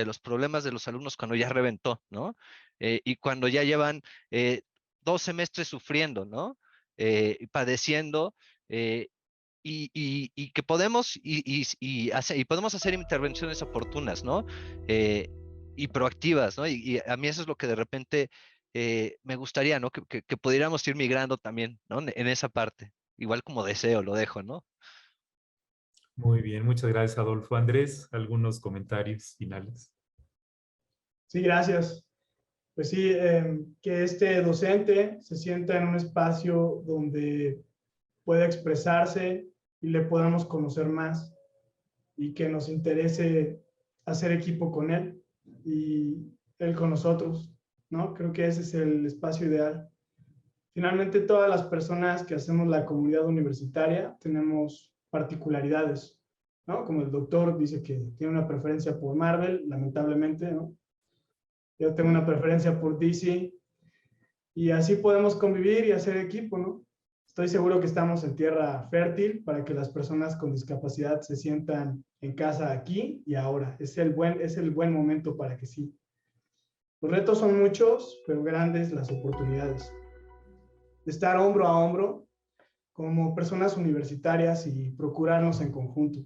los problemas de los alumnos cuando ya reventó, ¿no? Y cuando ya llevan 2 semestres sufriendo, ¿no? Y padeciendo, eh, y que podemos, y podemos hacer intervenciones oportunas, ¿no? Eh, y proactivas, ¿no? Y a mí eso es lo que de repente me gustaría, ¿no? Que pudiéramos ir migrando también, ¿no? En esa parte. Igual como deseo, lo dejo, ¿no? Muy bien, muchas gracias, Adolfo. Andrés, algunos comentarios finales. Sí, gracias. Pues sí, que este docente se sienta en un espacio donde pueda expresarse y le podamos conocer más y que nos interese hacer equipo con él y él con nosotros, ¿no? Creo que ese es el espacio ideal. Finalmente, todas las personas que hacemos la comunidad universitaria tenemos particularidades, ¿no? Como el doctor dice que tiene una preferencia por Marvel, lamentablemente, ¿no? Yo tengo una preferencia por DC y así podemos convivir y hacer equipo, ¿no? Estoy seguro que estamos en tierra fértil para que las personas con discapacidad se sientan en casa aquí y ahora. Es el buen momento para que sí. Los retos son muchos, pero grandes las oportunidades. Estar hombro a hombro como personas universitarias y procurarnos en conjunto.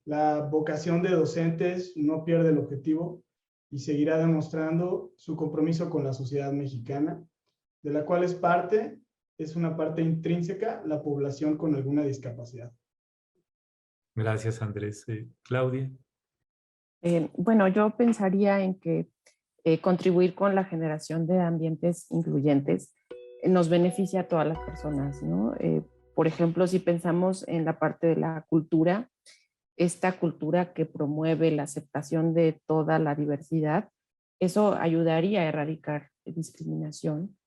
La vocación de docentes no pierde el objetivo y seguirá demostrando su compromiso con la sociedad mexicana, de la cual es una parte intrínseca la población con alguna discapacidad. Gracias, Andrés. Claudia. Bueno, yo pensaría en que contribuir con la generación de ambientes incluyentes nos beneficia a todas las personas, ¿no? Por ejemplo, si pensamos en la parte de la cultura, esta cultura que promueve la aceptación de toda la diversidad, eso ayudaría a erradicar discriminación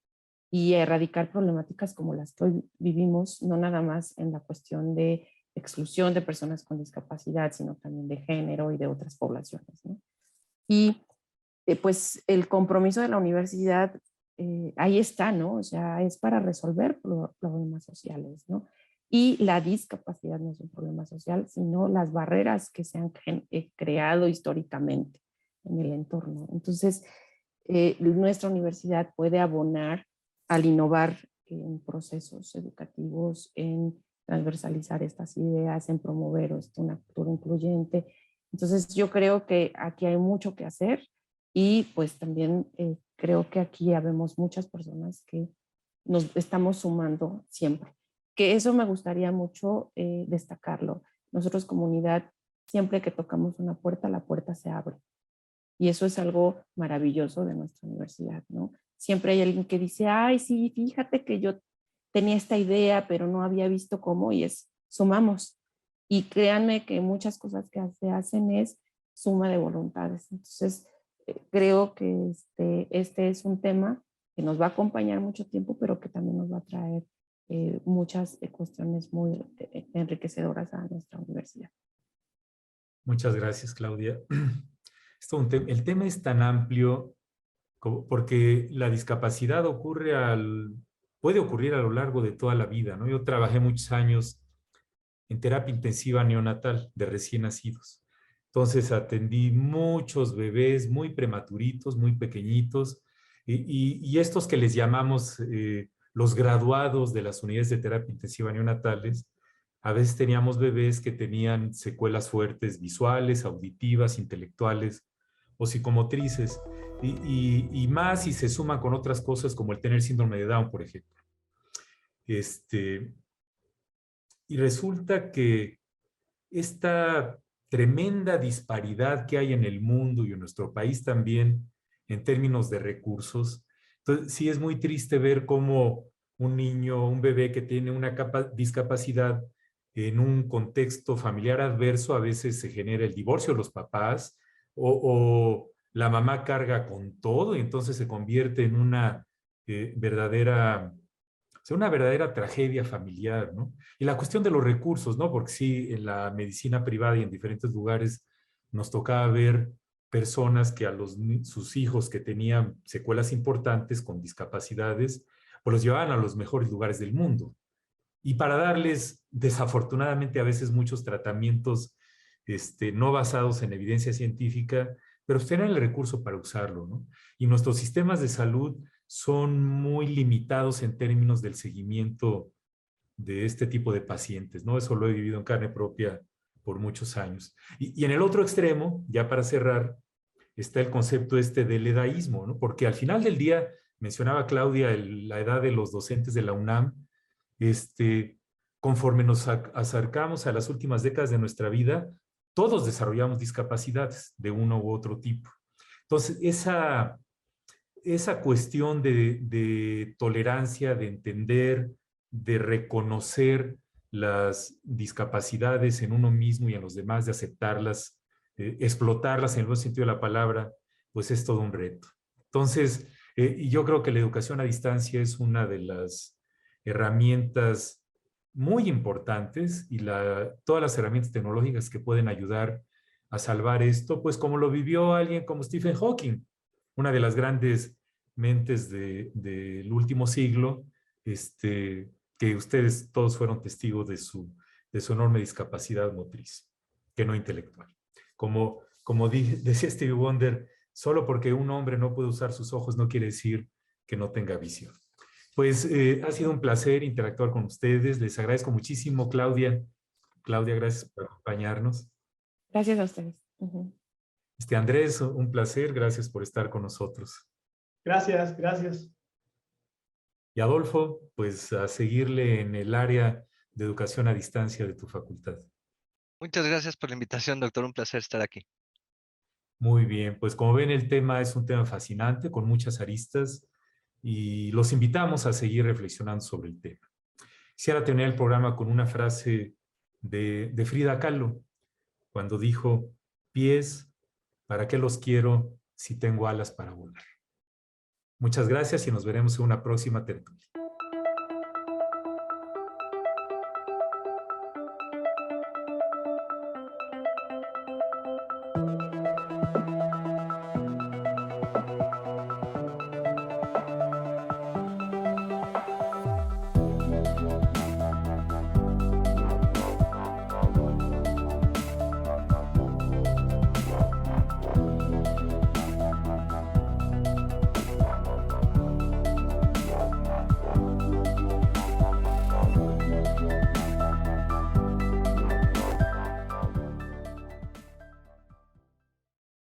y a erradicar problemáticas como las que hoy vivimos, no nada más en la cuestión de exclusión de personas con discapacidad, sino también de género y de otras poblaciones, ¿no? Y pues el compromiso de la universidad ahí está, ¿no? O sea, es para resolver problemas sociales, ¿no? Y la discapacidad no es un problema social, sino las barreras que se han creado históricamente en el entorno. Entonces, nuestra universidad puede abonar al innovar en procesos educativos, en transversalizar estas ideas, en promover una cultura incluyente. Entonces, yo creo que aquí hay mucho que hacer y pues también creo que aquí habemos muchas personas que nos estamos sumando siempre. Que eso me gustaría mucho destacarlo. Nosotros comunidad, siempre que tocamos una puerta, la puerta se abre. Y eso es algo maravilloso de nuestra universidad, ¿no? Siempre hay alguien que dice, ay, sí, fíjate que yo tenía esta idea, pero no había visto cómo, y es, sumamos. Y créanme que muchas cosas que se hacen es suma de voluntades. Entonces, creo que este es un tema que nos va a acompañar mucho tiempo, pero que también nos va a traer muchas cuestiones muy enriquecedoras a nuestra universidad. Muchas gracias, Claudia. El tema es tan amplio porque la discapacidad puede ocurrir a lo largo de toda la vida, ¿no? Yo trabajé muchos años en terapia intensiva neonatal de recién nacidos. Entonces atendí muchos bebés muy prematuritos, muy pequeñitos, y estos que les llamamos los graduados de las unidades de terapia intensiva neonatales, a veces teníamos bebés que tenían secuelas fuertes visuales, auditivas, intelectuales o psicomotrices, y más si se suman con otras cosas como el tener síndrome de Down, por ejemplo. Y resulta que esta tremenda disparidad que hay en el mundo y en nuestro país también en términos de recursos, entonces sí es muy triste ver cómo un niño, un bebé que tiene una discapacidad en un contexto familiar adverso, a veces se genera el divorcio de los papás o la mamá carga con todo y entonces se convierte en una verdadera tragedia familiar, ¿no? Y la cuestión de los recursos, ¿no? Porque sí, en la medicina privada y en diferentes lugares nos tocaba ver personas que sus hijos que tenían secuelas importantes con discapacidades, pues los llevaban a los mejores lugares del mundo. Y para darles, desafortunadamente, a veces muchos tratamientos no basados en evidencia científica, pero tener el recurso para usarlo, ¿no? Y nuestros sistemas de salud son muy limitados en términos del seguimiento de este tipo de pacientes, ¿no? Eso lo he vivido en carne propia por muchos años. Y en el otro extremo, ya para cerrar, está el concepto del edaísmo, ¿no? Porque al final del día, mencionaba Claudia la edad de los docentes de la UNAM, conforme nos acercamos a las últimas décadas de nuestra vida, todos desarrollamos discapacidades de uno u otro tipo. Entonces, esa cuestión de tolerancia, de entender, de reconocer las discapacidades en uno mismo y en los demás, de aceptarlas, explotarlas en el buen sentido de la palabra, pues es todo un reto. Entonces, y yo creo que la educación a distancia es una de las herramientas muy importantes y todas las herramientas tecnológicas que pueden ayudar a salvar esto, pues como lo vivió alguien como Stephen Hawking, una de las grandes mentes del último siglo, que ustedes todos fueron testigos de su enorme discapacidad motriz, que no intelectual. Como decía Stevie Wonder, solo porque un hombre no puede usar sus ojos no quiere decir que no tenga visión. Pues ha sido un placer interactuar con ustedes. Les agradezco muchísimo, Claudia. Claudia, gracias por acompañarnos. Gracias a ustedes. Andrés, un placer. Gracias por estar con nosotros. Gracias, gracias. Y Adolfo, pues a seguirle en el área de educación a distancia de tu facultad. Muchas gracias por la invitación, doctor. Un placer estar aquí. Muy bien, pues como ven, el tema es un tema fascinante, con muchas aristas, y los invitamos a seguir reflexionando sobre el tema. Quisiera terminar el programa con una frase de Frida Kahlo, cuando dijo: pies, ¿para qué los quiero si tengo alas para volar? Muchas gracias y nos veremos en una próxima tertulia.